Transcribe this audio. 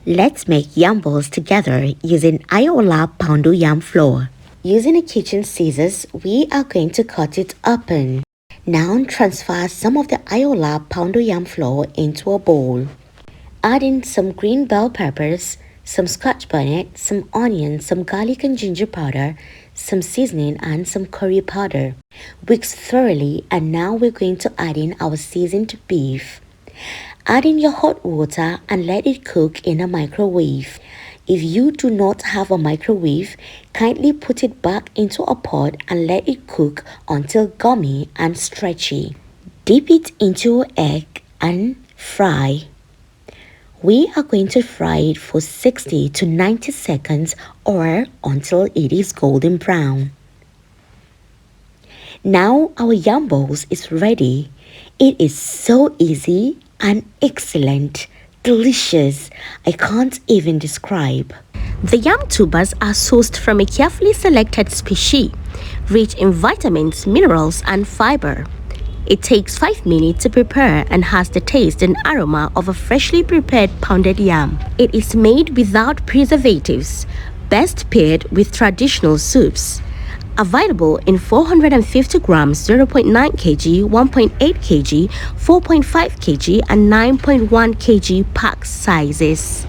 Let's make yam balls together using Ayoola Poundo Yam flour. Using a kitchen scissors, we are going to cut it open. Now transfer some of the Ayoola Poundo Yam flour into a bowl. Add in some green bell peppers, some scotch bonnet, some onion, some garlic and ginger powder, some seasoning and some curry powder. Mix thoroughly, and now we're going to add in our seasoned beef. Add in your hot water and let it cook in a microwave. If you do not have a microwave, kindly put it back into a pot and let it cook until gummy and stretchy. Dip it into an egg and fry. We are going to fry it for 60 to 90 seconds or until it is golden brown. Now our yam balls is ready. It is so easy and excellent, delicious. I can't even describe. The yam tubers are sourced from a carefully selected species, rich in vitamins, minerals, and fiber. It takes 5 minutes to prepare and has the taste and aroma of a freshly prepared pounded yam. It is made without preservatives, best paired with traditional soups. Available in 450 grams, 0.9 kg, 1.8 kg, 4.5 kg, and 9.1 kg pack sizes.